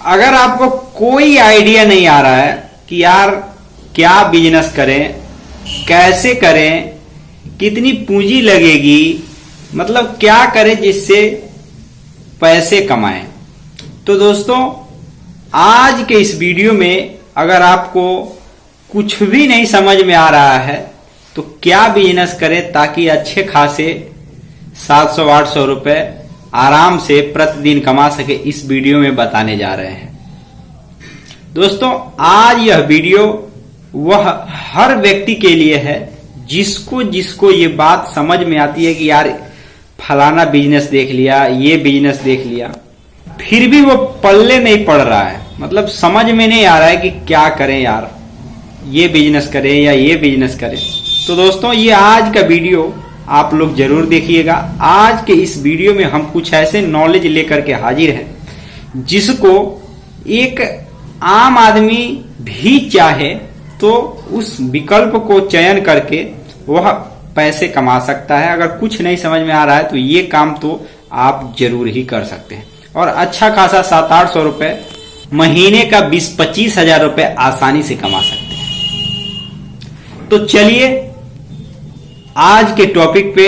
अगर आपको कोई आइडिया नहीं आ रहा है कि यार क्या बिजनेस करें, कैसे करें, कितनी पूंजी लगेगी, मतलब क्या करें जिससे पैसे कमाएं, तो दोस्तों आज के इस वीडियो में अगर आपको कुछ भी नहीं समझ में आ रहा है तो क्या बिजनेस करें ताकि अच्छे खासे 700-800 रुपए आराम से प्रतिदिन कमा सके, इस वीडियो में बताने जा रहे हैं। दोस्तों आज यह वीडियो वह हर व्यक्ति के लिए है जिसको ये बात समझ में आती है कि यार फलाना बिजनेस देख लिया, ये बिजनेस देख लिया, फिर भी वो पल्ले नहीं पड़ रहा है, मतलब समझ में नहीं आ रहा है कि क्या करें यार, ये बिजनेस करें या ये बिजनेस करें। तो दोस्तों ये आज का वीडियो आप लोग जरूर देखिएगा। आज के इस वीडियो में हम कुछ ऐसे नॉलेज लेकर के हाजिर हैं जिसको एक आम आदमी भी चाहे तो उस विकल्प को चयन करके वह पैसे कमा सकता है। अगर कुछ नहीं समझ में आ रहा है तो ये काम तो आप जरूर ही कर सकते हैं और अच्छा खासा 700-800 रुपए महीने का 20-25 हजार रुपए आसानी से कमा सकते हैं। तो चलिए आज के टॉपिक पे,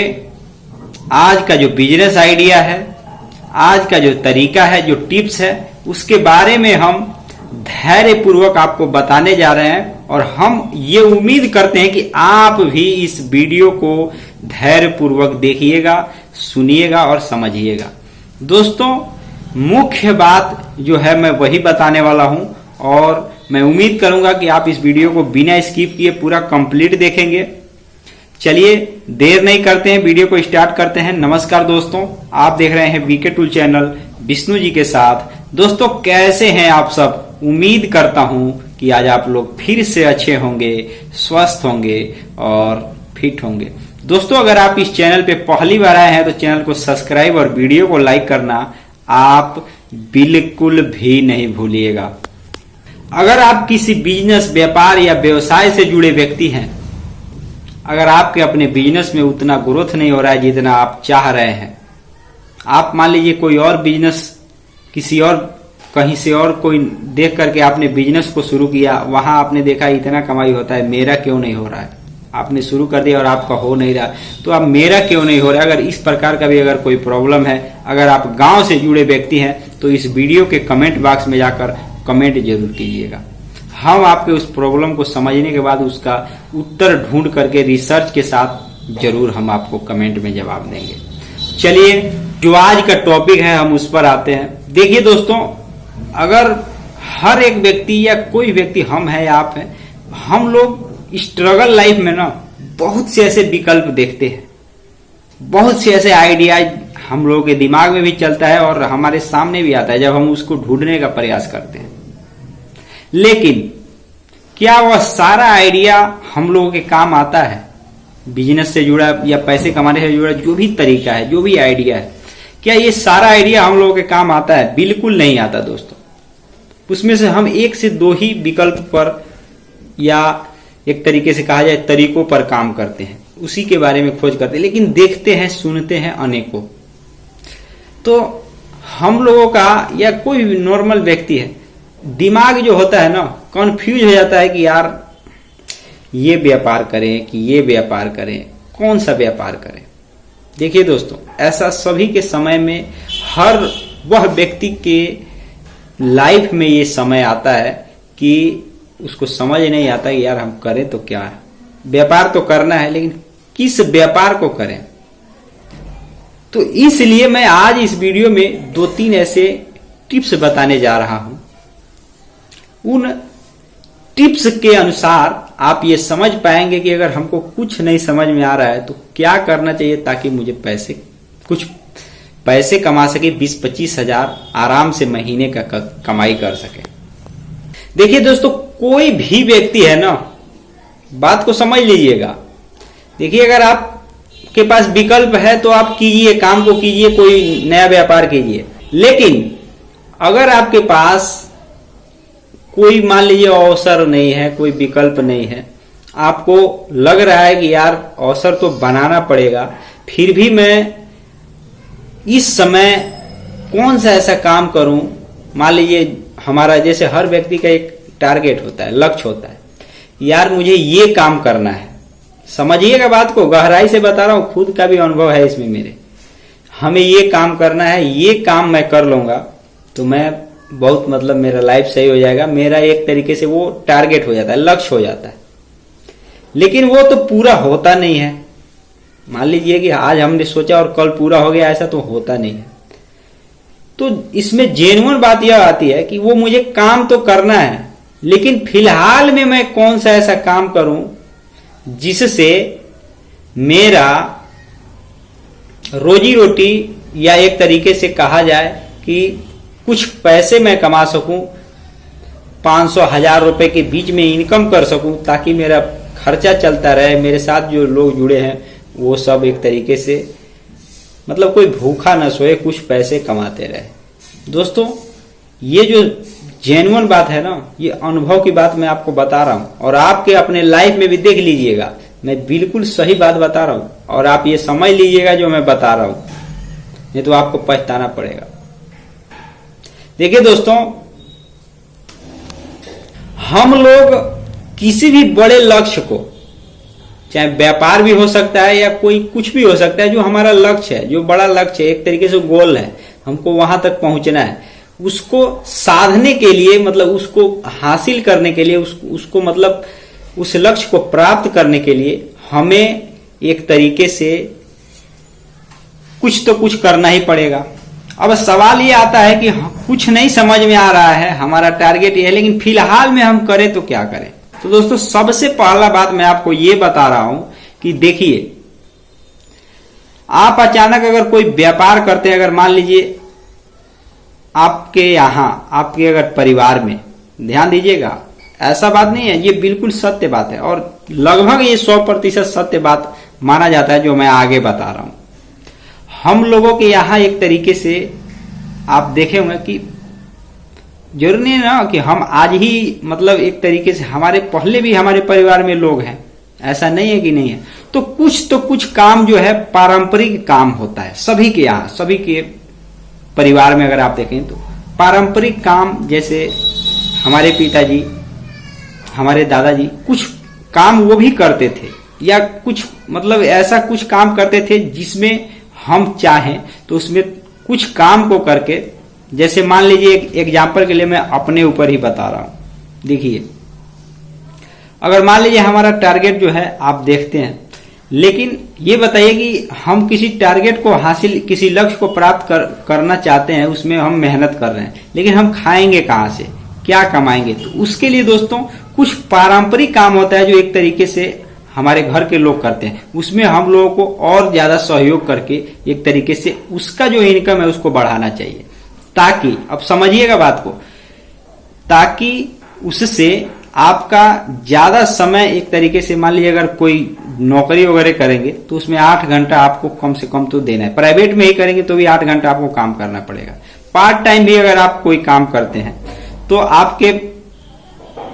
आज का जो बिजनेस आइडिया है, आज का जो तरीका है, जो टिप्स है, उसके बारे में हम धैर्य पूर्वक आपको बताने जा रहे हैं और हम ये उम्मीद करते हैं कि आप भी इस वीडियो को धैर्य पूर्वक देखिएगा, सुनिएगा और समझिएगा। दोस्तों मुख्य बात जो है मैं वही बताने वाला हूं और मैं उम्मीद करूंगा कि आप इस वीडियो को बिना स्किप किए पूरा कंप्लीट देखेंगे। चलिए देर नहीं करते हैं, वीडियो को स्टार्ट करते हैं। नमस्कार दोस्तों, आप देख रहे हैं VK tool channel Vishnu ji के साथ। दोस्तों कैसे हैं आप सब? उम्मीद करता हूं कि आज आप लोग फिर से अच्छे होंगे, स्वस्थ होंगे और फिट होंगे। दोस्तों अगर आप इस चैनल पे पहली बार आए हैं तो चैनल को सब्सक्राइब और वीडियो को लाइक करना आप बिल्कुल भी नहीं भूलिएगा। अगर आप किसी बिजनेस, व्यापार या व्यवसाय से जुड़े व्यक्ति हैं, अगर आपके अपने बिजनेस में उतना ग्रोथ नहीं हो रहा है जितना आप चाह रहे हैं, आप मान लीजिए कोई और बिजनेस किसी और कहीं से और कोई देख करके आपने बिजनेस को शुरू किया, वहां आपने देखा इतना कमाई होता है, मेरा क्यों नहीं हो रहा है, आपने शुरू कर दिया और आपका हो नहीं रहा, तो अब मेरा क्यों नहीं हो रहा है। अगर इस प्रकार का भी अगर कोई प्रॉब्लम है, अगर आप गांव से जुड़े व्यक्ति हैं तो इस वीडियो के कमेंट बॉक्स में जाकर कमेंट जरूर कीजिएगा। हम आपके उस प्रॉब्लम को समझने के बाद उसका उत्तर ढूंढ करके रिसर्च के साथ जरूर हम आपको कमेंट में जवाब देंगे। चलिए जो आज का टॉपिक है हम उस पर आते हैं। देखिए दोस्तों, अगर हर एक व्यक्ति या कोई व्यक्ति, हम है या आप हैं, हम लोग स्ट्रगल लाइफ में ना बहुत से ऐसे विकल्प देखते हैं, बहुत से ऐसे आइडियाज हम लोगों के दिमाग में भी चलता है और हमारे सामने भी आता है जब हम उसको ढूंढने का प्रयास करते हैं। लेकिन क्या वह सारा आइडिया हम लोगों के काम आता है? बिजनेस से जुड़ा या पैसे कमाने से जुड़ा जो भी तरीका है, जो भी आइडिया है, क्या ये सारा आइडिया हम लोगों के काम आता है? बिल्कुल नहीं आता दोस्तों। उसमें से हम एक से दो ही विकल्प पर या एक तरीके से कहा जाए तरीकों पर काम करते हैं, उसी के बारे में खोज करते हैं, लेकिन देखते हैं, सुनते हैं अनेकों। तो हम लोगों का या कोई भी नॉर्मल व्यक्ति है, दिमाग जो होता है ना कंफ्यूज हो जाता है कि यार ये व्यापार करें कि ये व्यापार करें, कौन सा व्यापार करें। देखिए दोस्तों, ऐसा सभी के समय में, हर वह व्यक्ति के लाइफ में ये समय आता है कि उसको समझ नहीं आता कि यार हम करें तो क्या है। व्यापार तो करना है लेकिन किस व्यापार को करें। तो इसलिए मैं आज इस वीडियो में 2-3 ऐसे टिप्स बताने जा रहा हूं। उन टिप्स के अनुसार आप ये समझ पाएंगे कि अगर हमको कुछ नहीं समझ में आ रहा है तो क्या करना चाहिए ताकि मुझे कुछ पैसे कमा सके, 20-25 हजार आराम से महीने का कमाई कर सके। देखिए दोस्तों, कोई भी व्यक्ति है ना, बात को समझ लीजिएगा। देखिए अगर आपके पास विकल्प है तो आप कीजिए, काम को कीजिए, कोई नया व्यापार कीजिए। लेकिन अगर आपके पास कोई मान लीजिए अवसर नहीं है, कोई विकल्प नहीं है, आपको लग रहा है कि यार अवसर तो बनाना पड़ेगा, फिर भी मैं इस समय कौन सा ऐसा काम करूं मान लीजिए हमारा जैसे हर व्यक्ति का एक टारगेट होता है, लक्ष्य होता है, यार मुझे ये काम करना है। समझिएगा बात को, गहराई से बता रहा हूं, खुद का भी अनुभव है इसमें मेरे। हमें ये काम करना है, ये काम मैं कर लूंगा तो मैं बहुत मतलब मेरा लाइफ सही हो जाएगा, मेरा एक तरीके से वो टारगेट हो जाता है, लक्ष्य हो जाता है। लेकिन वो तो पूरा होता नहीं है। मान लीजिए कि आज हमने सोचा और कल पूरा हो गया, ऐसा तो होता नहीं है। तो इसमें जेन्युइन बात यह आती है कि वो मुझे काम तो करना है, लेकिन फिलहाल में मैं कौन सा ऐसा काम करूं जिससे मेरा रोजी रोटी, या एक तरीके से कहा जाए कि कुछ पैसे मैं कमा सकूं, 500-1000 रुपए के बीच में इनकम कर सकूं, ताकि मेरा खर्चा चलता रहे, मेरे साथ जो लोग जुड़े हैं वो सब एक तरीके से मतलब कोई भूखा न सोए, कुछ पैसे कमाते रहे। दोस्तों ये जो जेन्युइन बात है ना, ये अनुभव की बात मैं आपको बता रहा हूं, और आपके अपने लाइफ में भी देख लीजिएगा, मैं बिल्कुल सही बात बता रहा हूं, और आप ये समझ लीजिएगा जो मैं बता रहा हूं, नहीं तो आपको पछताना पड़ेगा। देखिए दोस्तों, हम लोग किसी भी बड़े लक्ष्य को, चाहे व्यापार भी हो सकता है या कोई कुछ भी हो सकता है, जो हमारा लक्ष्य है, जो बड़ा लक्ष्य है, एक तरीके से गोल है, हमको वहां तक पहुंचना है, उसको साधने के लिए, मतलब उसको हासिल करने के लिए, उसको मतलब उस लक्ष्य को प्राप्त करने के लिए हमें एक तरीके से कुछ तो कुछ करना ही पड़ेगा। अब सवाल ये आता है कि कुछ नहीं समझ में आ रहा है, हमारा टारगेट ये है, लेकिन फिलहाल में हम करें तो क्या करें। तो दोस्तों सबसे पहला बात मैं आपको ये बता रहा हूं कि देखिए, आप अचानक अगर कोई व्यापार करते हैं, अगर मान लीजिए आपके यहां, आपके अगर परिवार में, ध्यान दीजिएगा, ऐसा बात नहीं है, ये बिल्कुल सत्य बात है, और लगभग ये 100% सत्य बात माना जाता है जो मैं आगे बता रहा हूं। हम लोगों के यहां एक तरीके से आप देखे होंगे कि जरूरी नहीं ना कि हम आज ही, मतलब एक तरीके से हमारे पहले भी हमारे परिवार में लोग हैं, ऐसा नहीं है कि नहीं है। तो कुछ काम जो है पारंपरिक काम होता है सभी के यहाँ, सभी के परिवार में अगर आप देखें तो पारंपरिक काम, जैसे हमारे पिताजी, हमारे दादाजी कुछ काम वो भी करते थे, या कुछ मतलब ऐसा कुछ काम करते थे जिसमें हम चाहें तो उसमें कुछ काम को करके, जैसे मान लीजिए एक एग्जाम्पल के लिए मैं अपने ऊपर ही बता रहा हूं। देखिए, अगर मान लीजिए हमारा टारगेट जो है आप देखते हैं, लेकिन ये बताइए कि हम किसी टारगेट को हासिल, किसी लक्ष्य को प्राप्त करना चाहते हैं, उसमें हम मेहनत कर रहे हैं, लेकिन हम खाएंगे कहां से, क्या कमाएंगे। तो उसके लिए दोस्तों कुछ पारंपरिक काम होता है जो एक तरीके से हमारे घर के लोग करते हैं, उसमें हम लोगों को और ज्यादा सहयोग करके एक तरीके से उसका जो इनकम है उसको बढ़ाना चाहिए, ताकि, अब समझिएगा बात को, ताकि उससे आपका ज्यादा समय, एक तरीके से मान लीजिए अगर कोई नौकरी वगैरह करेंगे तो उसमें 8 घंटा आपको कम से कम तो देना है, प्राइवेट में ही करेंगे तो भी 8 घंटा आपको काम करना पड़ेगा। पार्ट टाइम भी अगर आप कोई काम करते हैं तो आपके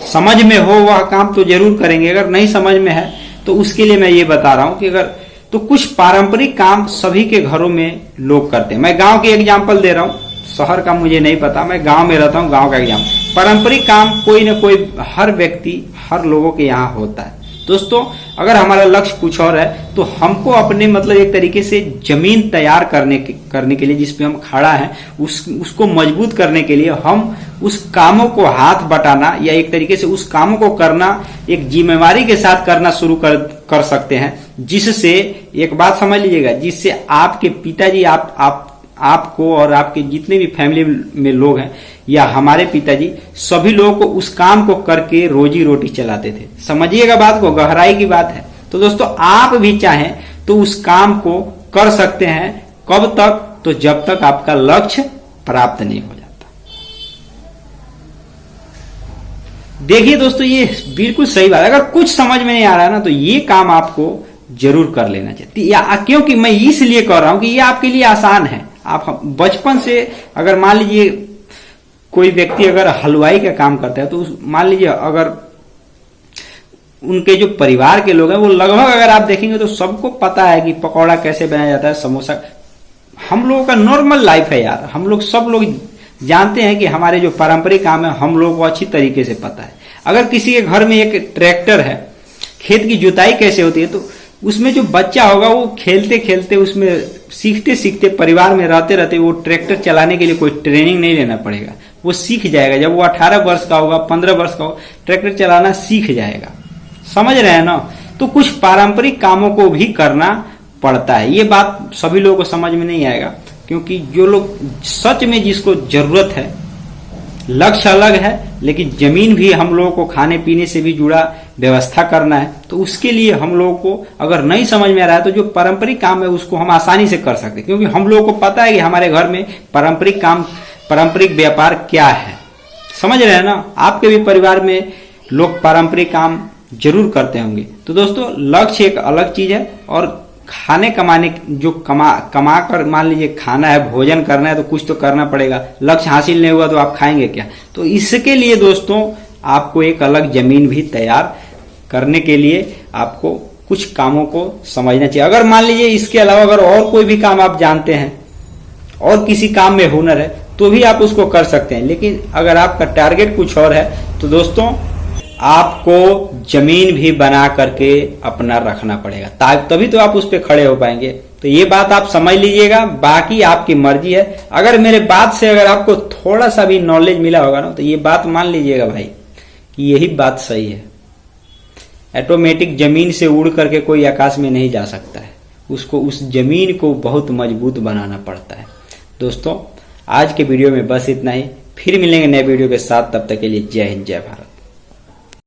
समझ में हो वह काम तो जरूर करेंगे, अगर नहीं समझ में है तो उसके लिए मैं ये बता रहा हूं कि अगर, तो कुछ पारंपरिक काम सभी के घरों में लोग करते हैं। मैं गांव की एग्जांपल दे रहा हूं, शहर का मुझे नहीं पता, मैं गांव में रहता हूं, गांव का एग्जांपल। पारंपरिक काम कोई ना कोई, हर व्यक्ति, हर लोगों के यहाँ होता है। दोस्तों अगर हमारा लक्ष्य कुछ और है तो हमको अपने मतलब एक तरीके से जमीन तैयार करने के लिए, जिसपे हम खड़ा है, उसको मजबूत करने के लिए हम उस कामों को हाथ बटाना, या एक तरीके से उस कामों को करना एक जिम्मेवारी के साथ करना शुरू कर सकते हैं, जिससे एक बात समझ लीजिएगा, जिससे आपके पिताजी आपको और आपके जितने भी फैमिली में लोग हैं, या हमारे पिताजी, सभी लोगों को उस काम को करके रोजी रोटी चलाते थे। समझिएगा बात को, गहराई की बात है। तो दोस्तों आप भी चाहें तो उस काम को कर सकते हैं, कब तक, तो जब तक आपका लक्ष्य प्राप्त नहीं हो जाता। देखिए दोस्तों, ये बिल्कुल सही बात है। अगर कुछ समझ में नहीं आ रहा है ना, तो ये काम आपको जरूर कर लेना चाहिए, क्योंकि मैं इसलिए कह रहा हूं कि ये आपके लिए आसान है। आप बचपन से, अगर मान लीजिए कोई व्यक्ति अगर हलवाई का काम करता है, तो मान लीजिए अगर उनके जो परिवार के लोग हैं वो लगभग अगर आप देखेंगे तो सबको पता है कि पकौड़ा कैसे बनाया जाता है, समोसा। हम लोगों का नॉर्मल लाइफ है यार, हम लोग सब लोग जानते हैं कि हमारे जो पारंपरिक काम है हम लोगों को अच्छी तरीके से पता है। अगर किसी के घर में एक ट्रैक्टर है, खेत की जुताई कैसे होती है, तो उसमें जो बच्चा होगा वो खेलते खेलते उसमें सीखते सीखते परिवार में रहते रहते वो ट्रैक्टर चलाने के लिए कोई ट्रेनिंग नहीं लेना पड़ेगा, वो सीख जाएगा। जब वो 18 वर्ष का होगा, 15 वर्ष का होगा, ट्रैक्टर चलाना सीख जाएगा। समझ रहे हैं ना? तो कुछ पारंपरिक कामों को भी करना पड़ता है। ये बात सभी लोगों को समझ में नहीं आएगा, क्योंकि जो लोग सच में जिसको जरूरत है, लक्ष्य अलग है लेकिन जमीन भी हम लोगों को खाने पीने से भी जुड़ा व्यवस्था करना है, तो उसके लिए हम लोगों को अगर नहीं समझ में आ रहा है तो जो पारंपरिक काम है उसको हम आसानी से कर सकते हैं, क्योंकि हम लोगों को पता है कि हमारे घर में पारंपरिक काम, पारंपरिक व्यापार क्या है। समझ रहे हैं ना? आपके भी परिवार में लोग पारंपरिक काम जरूर करते होंगे। तो दोस्तों, लक्ष्य एक अलग चीज है और खाने कमाने जो कमा कर मान लीजिए खाना है, भोजन करना है, तो कुछ तो करना पड़ेगा। लक्ष्य हासिल नहीं हुआ तो आप खाएंगे क्या? तो इसके लिए दोस्तों आपको एक अलग जमीन भी तैयार करने के लिए आपको कुछ कामों को समझना चाहिए। अगर मान लीजिए इसके अलावा अगर और कोई भी काम आप जानते हैं और किसी काम में हुनर है तो भी आप उसको कर सकते हैं, लेकिन अगर आपका टारगेट कुछ और है तो दोस्तों आपको जमीन भी बना करके अपना रखना पड़ेगा, तभी तो आप उस पर खड़े हो पाएंगे। तो ये बात आप समझ लीजिएगा, बाकी आपकी मर्जी है। अगर मेरे बात से अगर आपको थोड़ा सा भी नॉलेज मिला होगा ना, तो ये बात मान लीजिएगा भाई कि यही बात सही है। ऑटोमेटिक जमीन से उड़ करके कोई आकाश में नहीं जा सकता है, उसको उस जमीन को बहुत मजबूत बनाना पड़ता है। दोस्तों, आज के वीडियो में बस इतना ही, फिर मिलेंगे नए वीडियो के साथ। तब तक के लिए जय हिंद, जय भारत।